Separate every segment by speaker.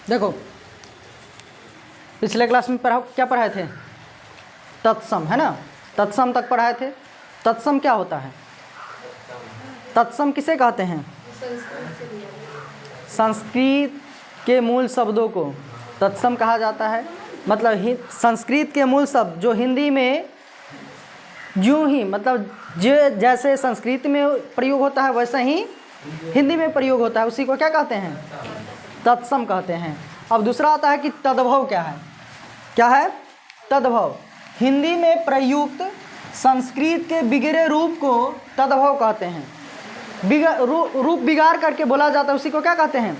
Speaker 1: देखो पिछले क्लास में क्या पढ़ाए थे? तत्सम, है ना? तत्सम तक पढ़ाए थे। तत्सम क्या होता है? तत्सम किसे कहते हैं? संस्कृत के मूल शब्दों को तत्सम कहा जाता है। मतलब संस्कृत के मूल शब्द जो हिंदी में यूँ ही मतलब जैसे संस्कृत में प्रयोग होता है वैसे ही हिंदी में प्रयोग होता है, उसी को क्या कहते हैं? तत्सम कहते हैं। अब दूसरा आता है कि तद्भव क्या है? क्या है? तद्भव। हिंदी में प्रयुक्त संस्कृत के बिगड़े रूप को तद्भव कहते हैं। रूप बिगाड़ करके बोला जाता है, उसी को क्या कहते हैं?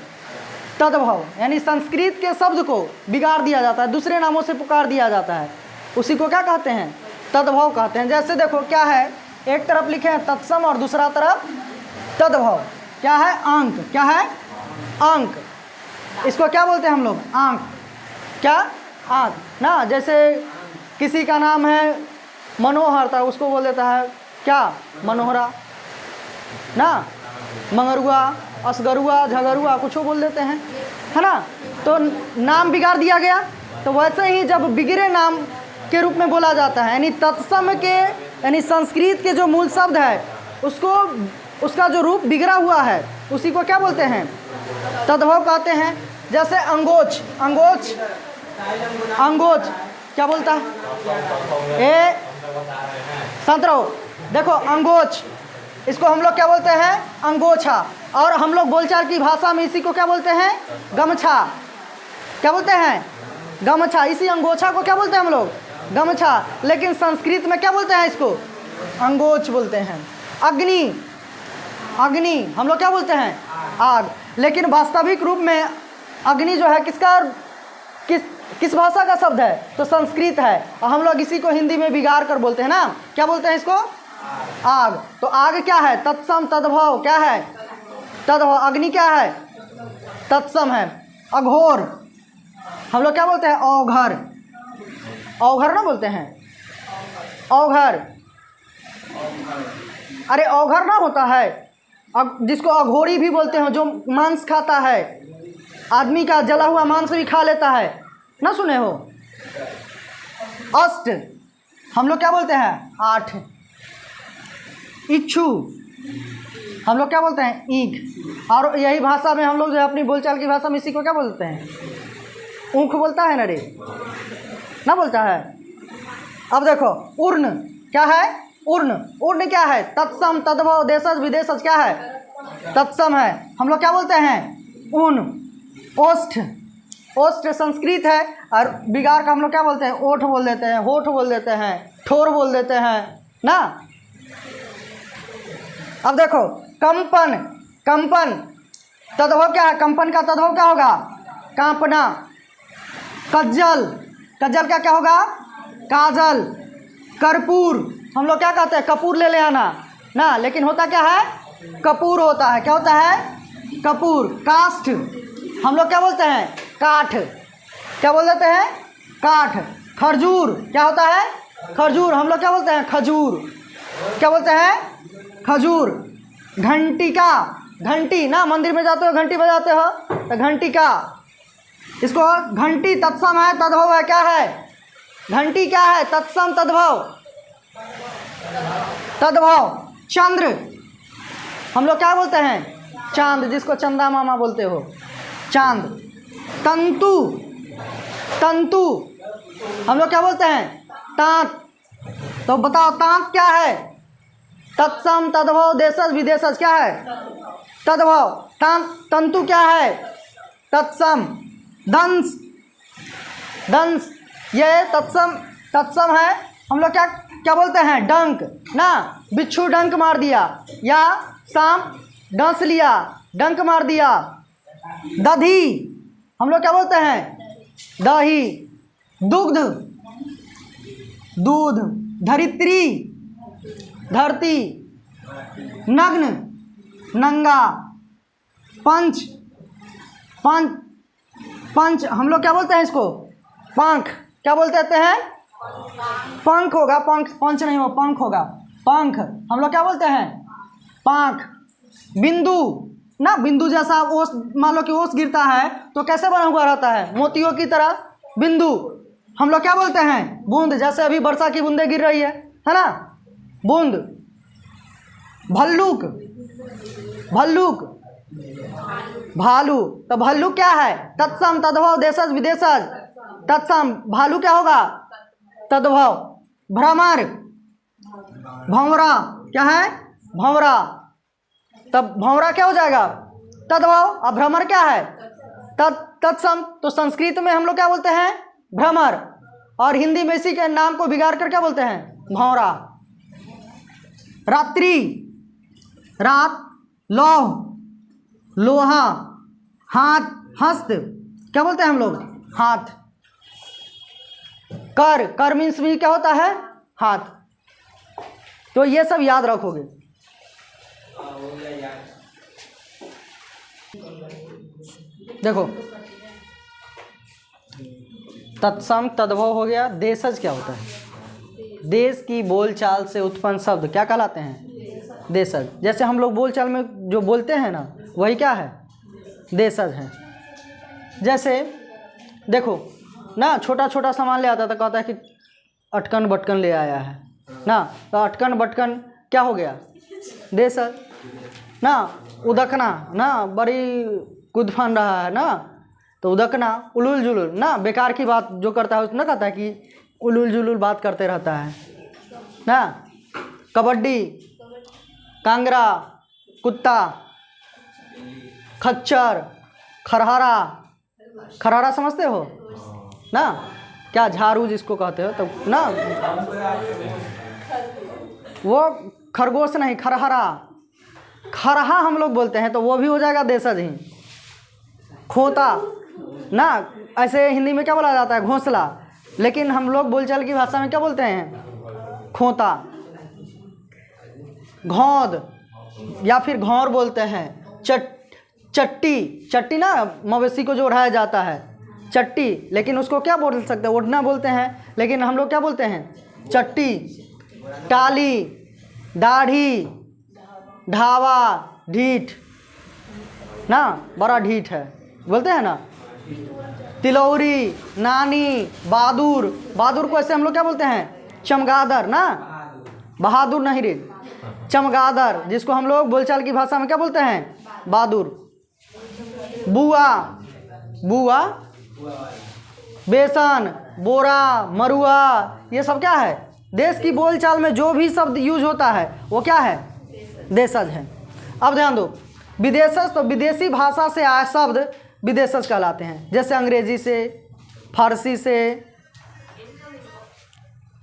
Speaker 1: तद्भव। यानी संस्कृत के शब्द को बिगाड़ दिया जाता है, दूसरे नामों से पुकार दिया जाता है, उसी को क्या कहते हैं? तद्भव कहते हैं। जैसे देखो क्या है, एक तरफ लिखे हैं तत्सम और दूसरा तरफ तद्भव। क्या है? अंक। क्या है? अंक। इसको क्या बोलते हैं हम लोग? आंक। क्या? आंक ना। जैसे किसी का नाम है मनोहर था, उसको बोल देता है क्या? मनोहरा ना। मंगरुआ, असगरुआ, झगरुआ कुछ बोल देते हैं, है ना? तो नाम बिगाड़ दिया गया। तो वैसे ही जब बिगड़े नाम के रूप में बोला जाता है, यानी तत्सम के यानी संस्कृत के जो मूल शब्द है उसका जो रूप बिगड़ा हुआ है उसी को क्या बोलते हैं? तद्भव कहते हैं। जैसे अंगोच। अंगोच अंगोच क्या बोलता है? ए संतरो। देखो अंगोच, इसको हम लोग क्या बोलते हैं? अंगोछा। और हम लोग बोलचाल की भाषा में इसी को क्या बोलते हैं? गमछा। क्या बोलते हैं? गमछा। इसी अंगोछा को क्या बोलते हैं हम लोग? गमछा। लेकिन संस्कृत में क्या बोलते हैं इसको? अंगोच बोलते हैं। अग्नि। अग्नि हम लोग क्या बोलते हैं? आग। लेकिन वास्तविक रूप में अग्नि जो है किस भाषा का शब्द है? तो संस्कृत है, और हम लोग इसी को हिंदी में बिगाड़ कर बोलते हैं ना। क्या बोलते हैं इसको? आग। तो आग क्या है? तत्सम तद्भव। क्या है? तद्भव। अग्नि क्या है? तत्सम है। अघोर हम लोग क्या बोलते हैं? औघर। औघर ना बोलते हैं? औघर। अरे औघर ना होता है जिसको अघोरी भी बोलते हैं, जो मांस खाता है, आदमी का जला हुआ मांस भी खा लेता है ना, सुने हो? अष्ट हम लोग क्या बोलते हैं? 8। इच्छु हम लोग क्या बोलते हैं? ईख। और यही भाषा में हम लोग जो है अपनी बोलचाल की भाषा में इसी को क्या बोलते हैं? ऊख बोलता है ना रे, ना बोलता है? अब देखो उर्ण। क्या है? उर्ण। उर्ण क्या है? तत्सम तद्भव देशज विदेशज क्या है? तत्सम है। हम लोग क्या बोलते हैं? ऊन। ओष्ठ। ओष्ठ संस्कृत है, और बिगाड़ का हम लोग क्या बोलते हैं? ओठ बोल देते हैं, होठ बोल देते हैं, ठोर बोल देते हैं ना। अब देखो कंपन। कंपन तद्भव क्या है? कंपन का तद्भव क्या होगा? कांपना। कज्जल। कज्जल का क्या होगा? काजल। कर्पूर हम लोग क्या कहते हैं? कपूर ले आना ना, लेकिन होता क्या है? कपूर होता है। क्या होता है? कपूर। काष्ठ हम लोग क्या बोलते हैं? काठ। क्या बोल देते हैं? काठ। खरजूर क्या होता है? खरजूर हम लोग क्या बोलते हैं? खजूर। क्या बोलते हैं? खजूर। घंटिका। घंटी ना, मंदिर में जाते हो घंटी बजाते हो, तो घंटिका। इसको घंटी तत्सम है तद्भव है। क्या है? घंटी क्या है? तत्सम तद्भव। तद्भव। चंद्र हम लोग क्या बोलते हैं? चांद, जिसको चंदा मामा बोलते हो, चांद। तंतु। तंतु हम लोग क्या बोलते हैं? तांत। तो बताओ तांत क्या है? तत्सम तद्भव देशज विदेशज क्या है? तद्भव। तांत। तंतु क्या है? तत्सम। दंश। दंश ये तत्सम है। हम लोग क्या बोलते हैं? डंक ना। बिच्छू डंक मार दिया, या सांप डंस लिया, डंक मार दिया। दधी हम लोग क्या बोलते हैं? दही। दुग्ध। दूध। धरित्री धरती। नग्न नंगा। पंच। पंच हम लोग क्या बोलते हैं इसको? पंख। क्या बोलते हैं? पंख होगा। पंच नहीं हो, पंख होगा। पंख हम लोग क्या बोलते हैं? पांख। बिंदु ना बिंदु जैसा ओस, मान लो कि ओस गिरता है तो कैसे बना हुआ रहता है, मोतियों की तरह बिंदु। हम लोग क्या बोलते हैं, बूंद। जैसे अभी वर्षा की बूंदें गिर रही है ना, बूंद। भल्लुक, भल्लुक, भालू। तो भल्लुक क्या है, तत्सम तद्भव देशज विदेशज। तत्सम भालू क्या होगा, तद्भव। भ्रमर, भंवरा क्या है, भंवरा। तब भंवरा क्या हो जाएगा, तद्भव। अब भ्रमर क्या है, तत्सम। तो संस्कृत में हम लोग क्या बोलते हैं, भ्रमर, और हिंदी में इसी के नाम को बिगाड़ कर क्या बोलते हैं, भंवरा। रात्रि, रात, लौह, लोहा। हाथ, हस्त, क्या बोलते हैं हम लोग, हाथ। कर, कर मीन्स भी क्या होता है, हाथ। तो ये सब याद रखोगे। देखो तत्सम तद्भव हो गया। देशज क्या होता है, देश की बोलचाल से उत्पन्न शब्द क्या कहलाते हैं, देशज। जैसे हम लोग बोलचाल में जो बोलते हैं ना, वही क्या है, देशज है। जैसे देखो ना, छोटा छोटा सामान ले आता था, कहता है कि अटकन बटकन ले आया है ना, तो अटकन बटकन क्या हो गया, देशज ना। उदकना ना, बड़ी कूद फान रहा है ना, तो उदकना। उलुल जुलुल ना, बेकार की बात जो करता है उसमें कहता है कि उलुल जुलुल बात करते रहता है ना। कबड्डी, कांगरा, कुत्ता, खच्चर, खरहरा। खरहरा समझते हो ना, क्या झाड़ू जिसको कहते हो तो ना, वो खरगोश नहीं, खरहरा। खरहा हम लोग बोलते हैं तो वो भी हो जाएगा देशज ही। खोता ना, ऐसे हिंदी में क्या बोला जाता है, घोंसला, लेकिन हम लोग बोलचाल की भाषा में क्या बोलते हैं, खोता। घौद या फिर घौर बोलते हैं। चट्टी, चट्टी ना मवेशी को जो उड़ाया जाता है, चट्टी, लेकिन उसको क्या बोल सकते हैं, ओढ़ना बोलते हैं, लेकिन हम लोग क्या बोलते हैं, चट्टी। टाली, दाढ़ी, ढावा, ढीठ ना, बड़ा ढीठ है बोलते हैं ना। तिलौरी, नानी, बहादुर। बहादुर को ऐसे हम लोग क्या बोलते हैं, चमगादड़ ना, बहादुर नहीं रे, चमगादड़, जिसको हम लोग बोलचाल की भाषा में क्या बोलते हैं, बहादुर। बुआ, बुआ, बेसन, बोरा, मरुआ, ये सब क्या है, देश की बोलचाल में जो भी शब्द यूज होता है वो क्या है, देशज है। अब ध्यान दो, विदेशज, तो विदेशी भाषा से आए शब्द विदेशज कहलाते हैं। जैसे अंग्रेजी से, फारसी से,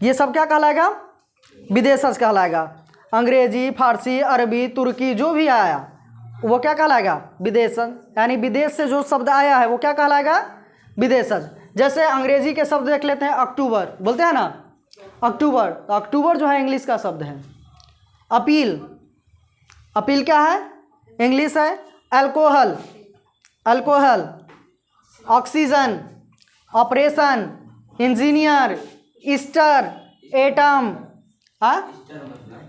Speaker 1: ये सब क्या कहलाएगा, विदेशज कहलाएगा। अंग्रेजी, फारसी, अरबी, तुर्की जो भी आया वो क्या कहलाएगा, विदेशज। यानी विदेश से जो शब्द आया है वो क्या कहलाएगा, विदेशज। जैसे अंग्रेजी के शब्द देख लेते हैं, अक्टूबर बोलते हैं ना, अक्टूबर। तो अक्टूबर जो है इंग्लिश का शब्द है। अपील, अपील क्या है, इंग्लिश है। Alcohol, alcohol. Oxygen, operation, engineer, Easter, atom.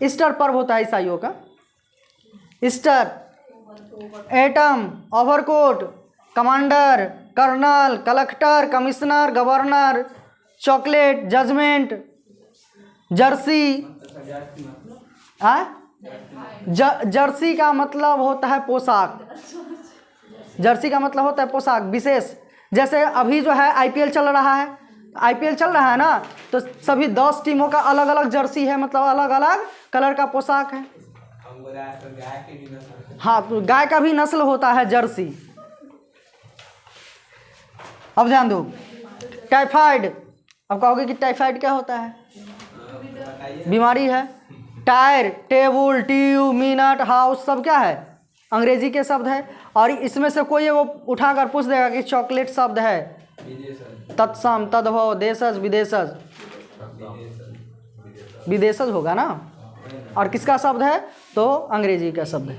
Speaker 1: Easter पर्व होता है ईसाइयों का, Easter, atom, overcoat, commander, colonel, collector, commissioner, governor, chocolate, judgment, jersey. Jersey का मतलब होता है पोशाक, जर्सी का मतलब होता है पोशाक विशेष। जैसे अभी जो है आईपीएल चल रहा है, आईपीएल चल रहा है ना, तो सभी 10 टीमों का अलग अलग जर्सी है, मतलब अलग अलग कलर का पोशाक है। हाँ, तो गाय का भी नस्ल होता है जर्सी। अब ध्यान दो, टाइफाइड। अब कहोगे कि टाइफाइड क्या होता है, बीमारी है। Tyre, table, tube, minute, house सब क्या है, अंग्रेजी के शब्द है। और इसमें से कोई वो उठाकर पूछ देगा कि चॉकलेट शब्द है, तत्सम तद्भव देशज विदेशज, विदेशज होगा ना। और किसका शब्द है, तो अंग्रेजी का शब्द है।